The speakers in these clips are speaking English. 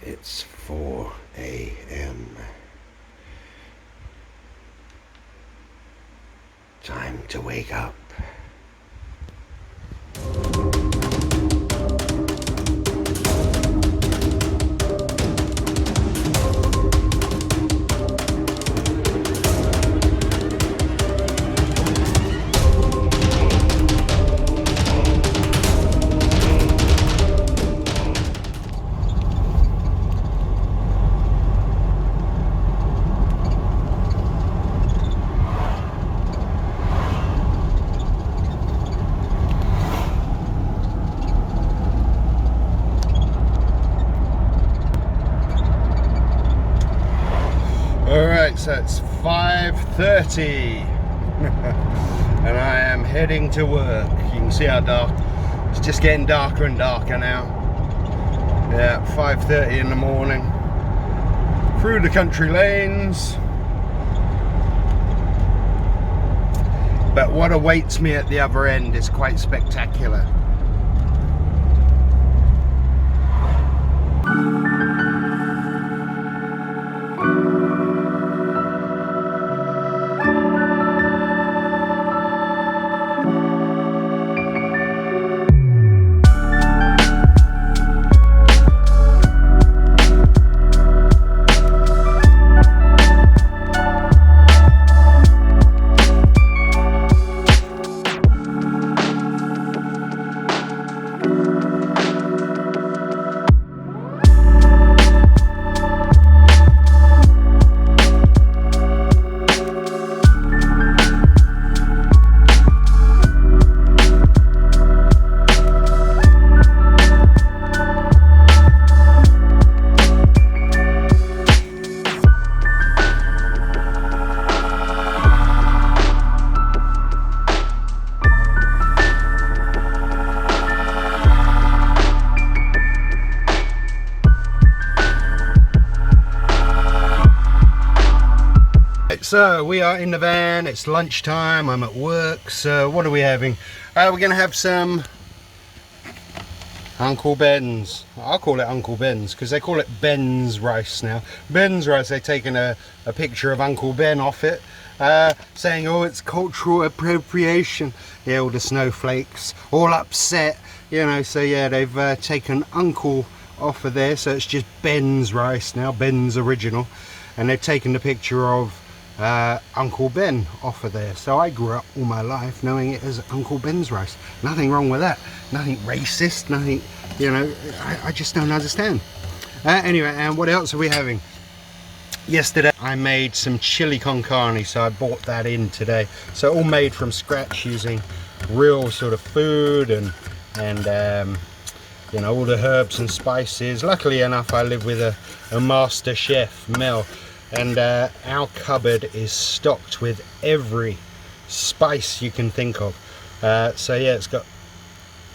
It's 4 a.m. Time to wake up. Alright, so it's 5:30 and I am heading to work. You can see how dark, it's just getting darker and darker now. Yeah, 5:30 in the morning, through the country lanes. But what awaits me at the other end is quite spectacular. So we are in the van, it's lunchtime, I'm at work, so what are we having? We're going to have some Uncle Ben's. I'll call it Uncle Ben's because they call it Ben's rice now. Ben's rice, they've taken a picture of Uncle Ben off it, saying, oh, it's cultural appropriation. Yeah, all the snowflakes, all upset, you know, so yeah, they've taken Uncle off of there, so it's just Ben's rice now, Ben's original, and they've taken the picture of Uncle Ben off of there. So I grew up all my life knowing it as Uncle Ben's rice. Nothing wrong with that, nothing racist, nothing, you know, I just don't understand. Anyway, and what else are we having? Yesterday I made some chili con carne, so I bought that in today. So all made from scratch using real sort of food and you know, all the herbs and spices. Luckily enough, I live with a master chef, Mel, and our cupboard is stocked with every spice you can think of. So yeah, it's got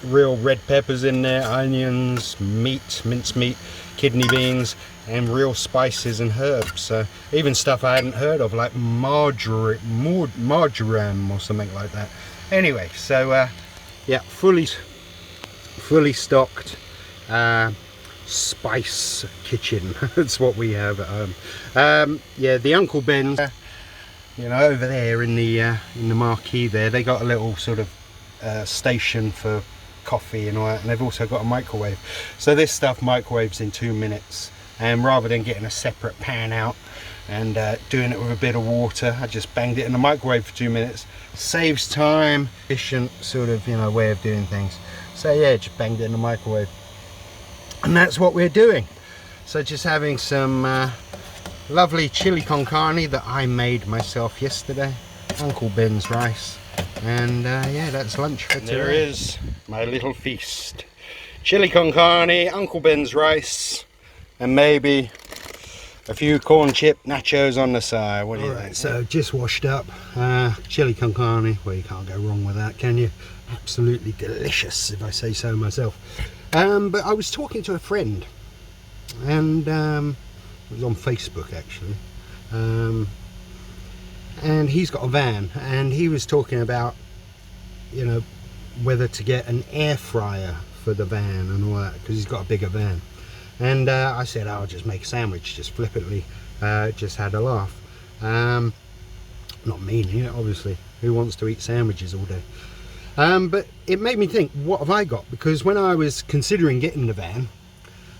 real red peppers in there, onions, meat, minced meat, kidney beans, and real spices and herbs. So even stuff I hadn't heard of, like marjoram or something like that. Anyway, so yeah, fully stocked spice kitchen. That's what we have at home. Yeah, the Uncle Ben's, you know, over there in the marquee there, they got a little sort of station for coffee and all that, and they've also got a microwave. So this stuff microwaves in 2 minutes, and rather than getting a separate pan out and doing it with a bit of water, I just banged it in the microwave for 2 minutes. Saves time, efficient sort of, you know, way of doing things. So yeah, just banged it in the microwave. And that's what we're doing. So just having some lovely chili con carne that I made myself yesterday, Uncle Ben's rice, and yeah, that's lunch for today. There is my little feast: chili con carne, Uncle Ben's rice, and maybe a few corn chip nachos on the side. What do you think? So just washed up chili con carne. Well, you can't go wrong with that, can you? Absolutely delicious, if I say so myself. But I was talking to a friend, and it was on Facebook actually, and he's got a van, and he was talking about, you know, whether to get an air fryer for the van and all that, because he's got a bigger van. And I said, oh, I'll just make a sandwich, just flippantly, just had a laugh. Not meaning it, obviously. Who wants to eat sandwiches all day? But it made me think, what have I got? Because when I was considering getting the van,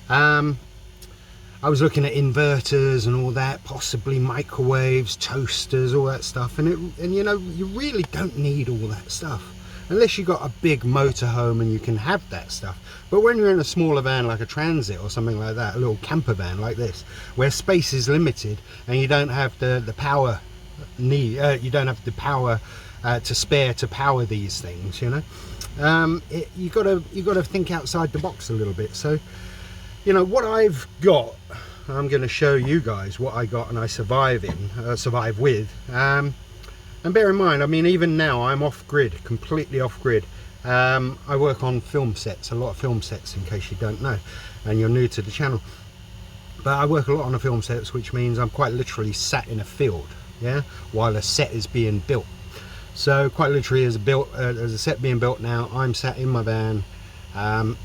I was looking at inverters and all that, possibly microwaves, toasters, all that stuff. And you know, you really don't need all that stuff unless you've got a big motorhome and you can have that stuff. But when you're in a smaller van like a Transit or something like that, a little camper van like this, where space is limited and you don't have the power you don't have the power to spare to power these things, you know, you got to think outside the box a little bit. So, you know, what I've got, I'm going to show you guys what I got and I survive with. And bear in mind, I mean, even now I'm off grid, completely off grid. I work on film sets, a lot of film sets, in case you don't know and you're new to the channel. But I work a lot on the film sets, which means I'm quite literally sat in a field, yeah, while a set is being built. So quite literally, as a set being built now, I'm sat in my van.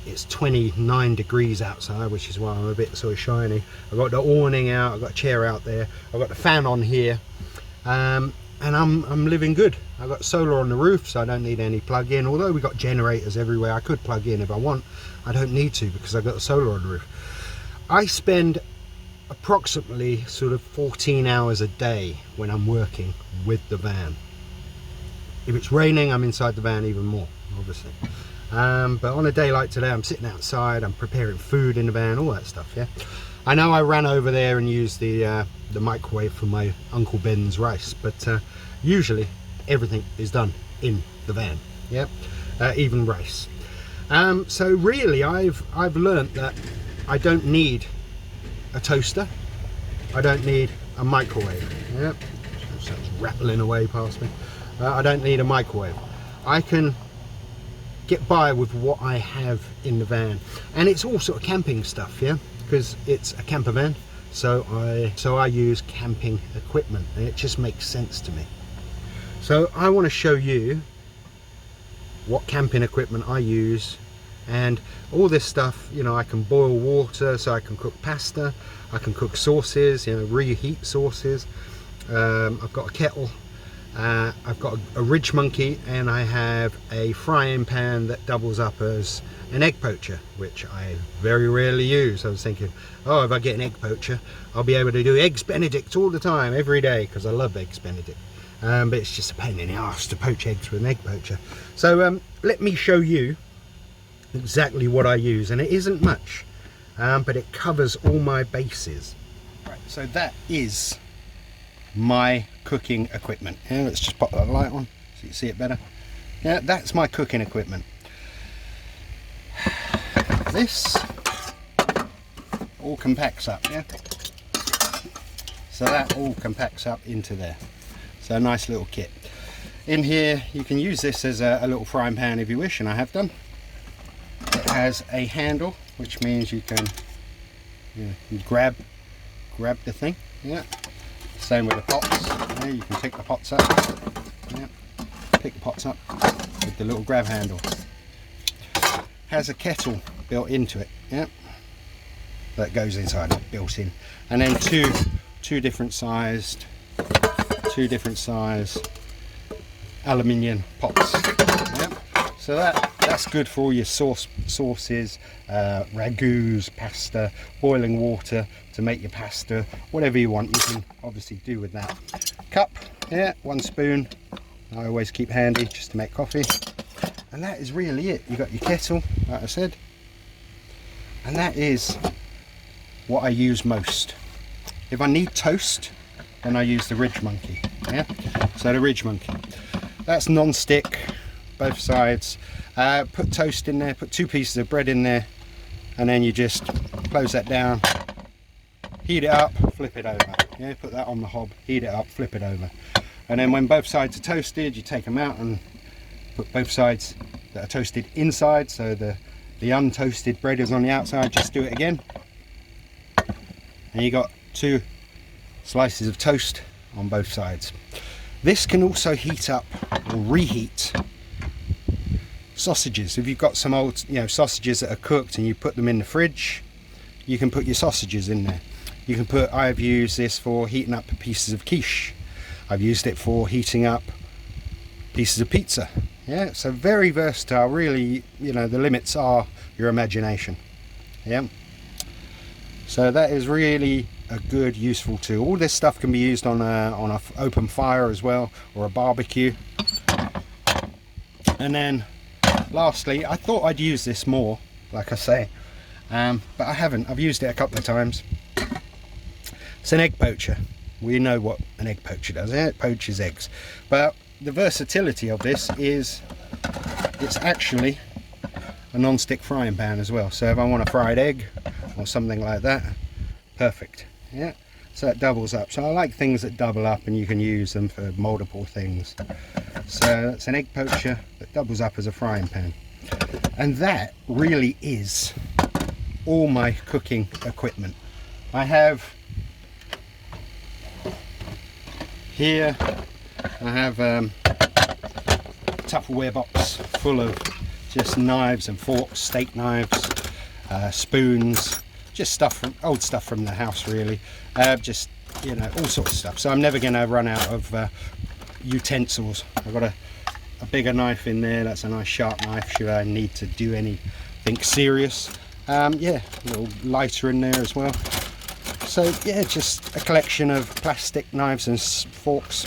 It's 29 degrees outside, which is why I'm a bit sort of shiny. I've got the awning out, I've got a chair out there, I've got the fan on here, and I'm living good. I've got solar on the roof, so I don't need any plug-in. Although we've got generators everywhere, I could plug in if I want. I don't need to because I've got the solar on the roof. I spend approximately sort of 14 hours a day when I'm working with the van. If it's raining, I'm inside the van even more, obviously. But on a day like today, I'm sitting outside, I'm preparing food in the van, all that stuff, yeah. I know I ran over there and used the microwave for my Uncle Ben's rice, but usually everything is done in the van, yeah, even rice. So really, I've learnt that I don't need a toaster, I don't need a microwave, yeah. Sounds rattling away past me. I don't need a microwave. I can get by with what I have in the van, and it's all sort of camping stuff, yeah, because it's a camper van. So I use camping equipment, and it just makes sense to me. So I want to show you what camping equipment I use, and all this stuff. You know, I can boil water, so I can cook pasta, I can cook sauces, you know, reheat sauces. I've got a kettle. I've got a ridge monkey, and I have a frying pan that doubles up as an egg poacher, which I very rarely use. I was thinking, oh, if I get an egg poacher, I'll be able to do eggs Benedict all the time, every day, because I love eggs Benedict. But it's just a pain in the arse to poach eggs with an egg poacher. So let me show you exactly what I use, and it isn't much, but it covers all my bases. Right, so that is my cooking equipment. Yeah, let's just pop that light on so you can see it better. Yeah, that's my cooking equipment. This all compacts up, yeah, so that all compacts up into there. So a nice little kit. In here you can use this as a little frying pan if you wish, and I have done. It has a handle, which means you can, you grab the thing, yeah. Same with the pots. Yeah, you can pick the pots up. Yeah, pick the pots up with the little grab handle. Has a kettle built into it. Yeah, that goes inside, built in, and then two different sized aluminium pots. Yeah, so that's good for all your sauces, ragouts, pasta, boiling water to make your pasta, whatever you want, you can obviously do with that. Cup, yeah, 1 spoon, I always keep handy just to make coffee. And that is really it. You got your kettle, like I said, and that is what I use most. If I need toast, then I use the Ridge Monkey. Yeah, so the Ridge Monkey, that's non-stick, both sides. Put toast in there, put 2 pieces of bread in there, and then you just close that down, heat it up, flip it over. Yeah, put that on the hob, heat it up, flip it over, and then when both sides are toasted, you take them out and put both sides that are toasted inside, so the untoasted bread is on the outside. Just do it again, and you got 2 slices of toast on both sides. This can also heat up or reheat sausages. If you've got some old, sausages that are cooked and you put them in the fridge, you can put your sausages in there. You can put, I've used this for heating up pieces of quiche. I've used it for heating up pieces of pizza. Yeah, so very versatile, really. You know, the limits are your imagination. Yeah, so that is really a good, useful tool. All this stuff can be used on a open fire as well, or a barbecue. And then lastly, I thought I'd use this more, like I say, but I haven't. I've used it a couple of times. It's an egg poacher. We know what an egg poacher does. It poaches eggs. But the versatility of this is it's actually a non-stick frying pan as well. So if I want a fried egg or something like that, perfect. Yeah. So it doubles up. So I like things that double up and you can use them for multiple things. So it's an egg poacher that doubles up as a frying pan. And that really is all my cooking equipment. I have here, I have a Tupperware box full of just knives and forks, steak knives, spoons, just stuff from old stuff from the house really, just, you know, all sorts of stuff. So I'm never going to run out of utensils. I've got a bigger knife in there. That's a nice sharp knife should I need to do anything serious. Yeah, a little lighter in there as well. So yeah, just a collection of plastic knives and forks,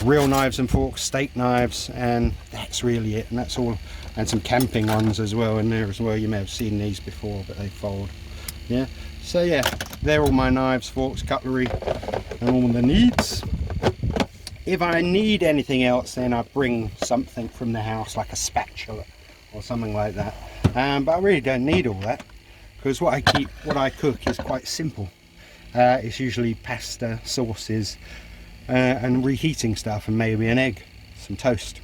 real knives and forks, steak knives, and that's really it. And that's all, and some camping ones as well in there as well. You may have seen these before, but they fold. Yeah, so yeah, they're all my knives, forks, cutlery, and all the needs. If I need anything else, then I bring something from the house, like a spatula or something like that. But I really don't need all that, because what I cook is quite simple. It's usually pasta, sauces, and reheating stuff, and maybe an egg, some toast,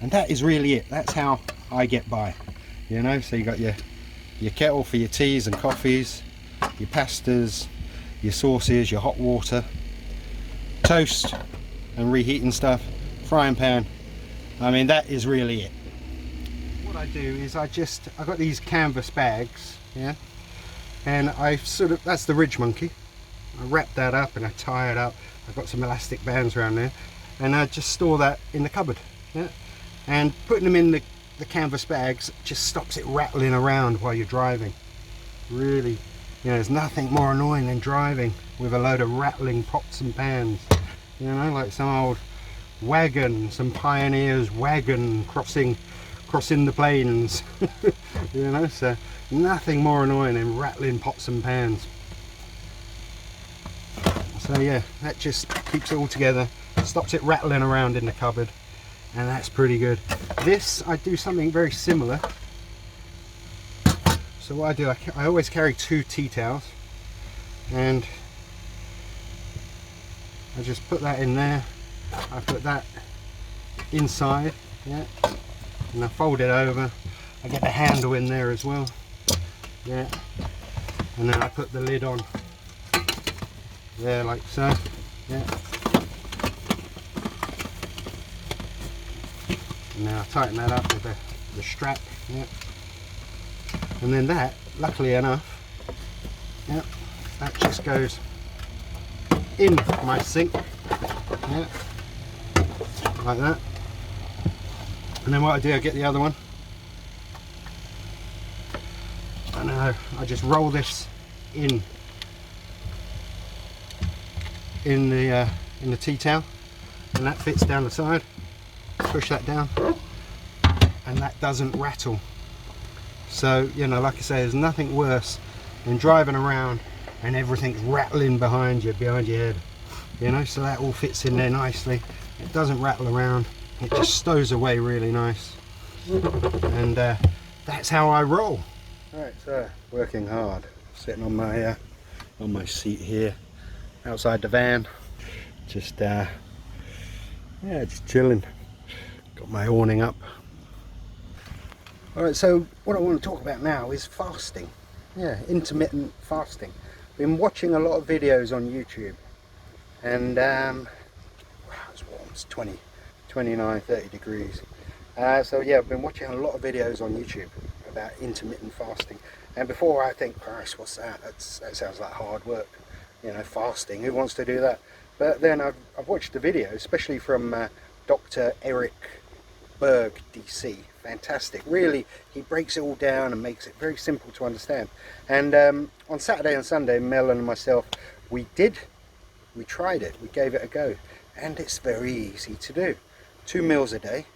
and that is really it. That's how I get by, you know. So you got your kettle for your teas and coffees, your pastas, your sauces, your hot water, toast and reheating stuff, frying pan. I mean, that is really it. What I do is I got these canvas bags, yeah, and that's the Ridge Monkey. I wrap that up and I tie it up. I've got some elastic bands around there, and I just store that in the cupboard. Yeah, and putting them in the canvas bags just stops it rattling around while you're driving. Really, you know, there's nothing more annoying than driving with a load of rattling pots and pans. You know, like some old wagon, some pioneer's wagon crossing the plains. You know, so nothing more annoying than rattling pots and pans. So yeah, that just keeps it all together, stops it rattling around in the cupboard, and that's pretty good. This, I do something very similar. So what I do, I always carry 2 tea towels, and I just put that in there. I put that inside, yeah, and I fold it over. I get the handle in there as well, yeah, and then I put the lid on there like so, yeah, and now I tighten that up with the strap, yeah, and then that, luckily enough, yeah, that just goes in my sink, yeah, like that. And then what I do, I get the other one, and I just roll this in the tea towel, and that fits down the side. Push that down, and that doesn't rattle. So, you know, like I say, there's nothing worse than driving around and everything's rattling behind your head, you know. So that all fits in there nicely. It doesn't rattle around, it just stows away really nice, and that's how I roll. Right, so working hard, sitting on my seat here outside the van, just yeah, just chilling. Got my awning up. Alright, so what I want to talk about now is fasting. Yeah, intermittent fasting. Been watching a lot of videos on YouTube, and wow, it's warm. It's 29, 30 degrees. So yeah, I've been watching a lot of videos on YouTube about intermittent fasting, And before I think, Christ, what's that? That sounds like hard work, you know, fasting. Who wants to do that? But then I've watched the video, especially from Dr. Eric Berg, DC. Fantastic. Really, he breaks it all down and makes it very simple to understand. And on Saturday and Sunday, Mel and myself, we tried it. We gave it a go. And it's very easy to do. 2 meals a day,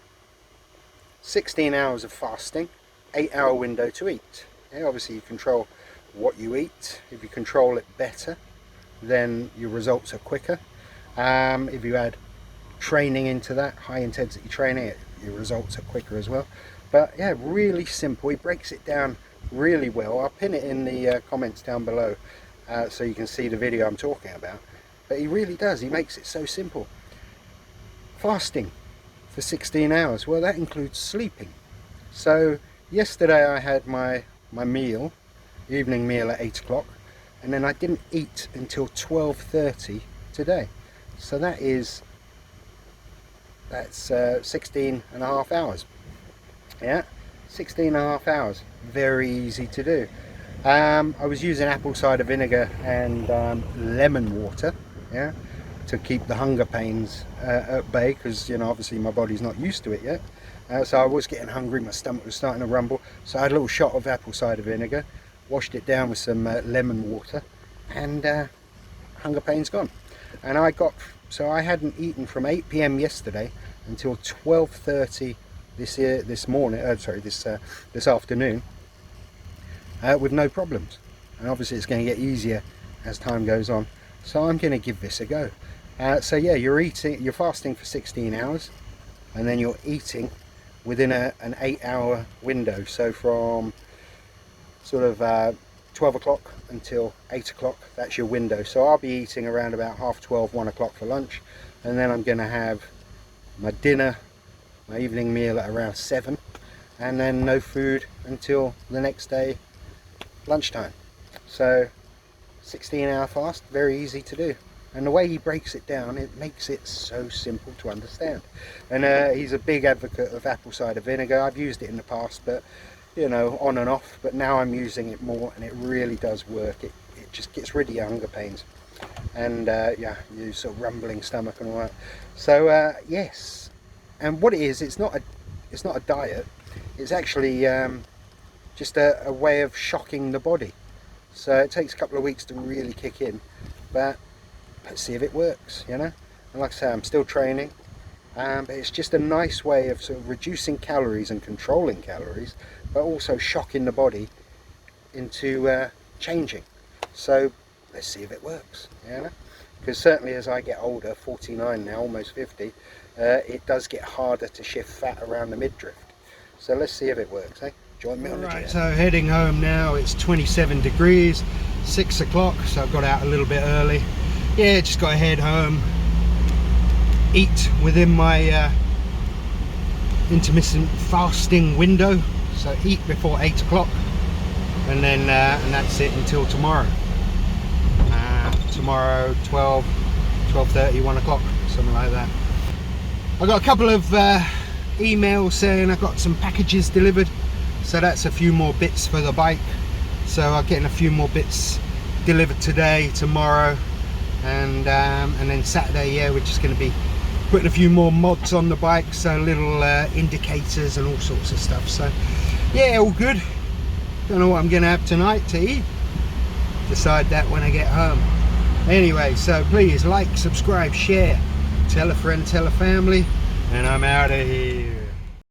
16 hours of fasting, 8-hour window to eat. Yeah, obviously you control what you eat. If you control it better, then your results are quicker. If you add training into that, high intensity training, your results are quicker as well. But yeah, really simple. He breaks it down really well. I'll pin it in the comments down below so you can see the video I'm talking about. But he really does. He makes it so simple. Fasting for 16 hours. Well, that includes sleeping. So yesterday I had my meal, evening meal at 8 o'clock, and then I didn't eat until 12:30 today. So that's 16 and a half hours. Yeah, 16 and a half hours. Very easy to do. I was using apple cider vinegar and lemon water, yeah, to keep the hunger pains at bay, because, you know, obviously my body's not used to it yet. So I was getting hungry, my stomach was starting to rumble, so I had a little shot of apple cider vinegar, washed it down with some lemon water, and hunger pains gone. And so I hadn't eaten from 8 p.m. yesterday until 12:30 this afternoon, with no problems. And obviously it's going to get easier as time goes on, so I'm going to give this a go. So yeah, you're fasting for 16 hours, and then you're eating within an 8-hour window. So from sort of 12 o'clock until 8 o'clock, that's your window. So I'll be eating around about 12:30, 1 o'clock for lunch, and then I'm going to have my dinner, my evening meal at around 7, and then no food until the next day lunchtime. So 16-hour fast, very easy to do. And the way he breaks it down, it makes it so simple to understand. And he's a big advocate of apple cider vinegar. I've used it in the past, but, you know, on and off. But now I'm using it more, and it really does work. It just gets rid of your hunger pains. And yeah, you sort of rumbling stomach and all that. So yes. And what it is, it's not a diet. It's actually just a way of shocking the body. So it takes a couple of weeks to really kick in, but let's see if it works, you know. And like I say, I'm still training, but it's just a nice way of sort of reducing calories and controlling calories, but also shocking the body into changing. So let's see if it works, you know. Because certainly as I get older, 49 now, almost 50, it does get harder to shift fat around the midriff. So let's see if it works, eh? Join me on the gym. So heading home now, it's 27 degrees, 6 o'clock, so I got out a little bit early. Yeah, just got to head home, eat within my intermittent fasting window, so eat before 8 o'clock, and then and that's it until tomorrow. Tomorrow 12:30, 1 o'clock, something like that. I got a couple of emails saying I got some packages delivered, so that's a few more bits for the bike. So I'm getting a few more bits delivered today, tomorrow, and then Saturday, yeah, we're just going to be putting a few more mods on the bike, so little indicators and all sorts of stuff. So yeah, all good. Don't know what I'm going to have tonight to eat. Decide that when I get home. Anyway, so please like, subscribe, share, tell a friend, tell a family, and I'm out of here.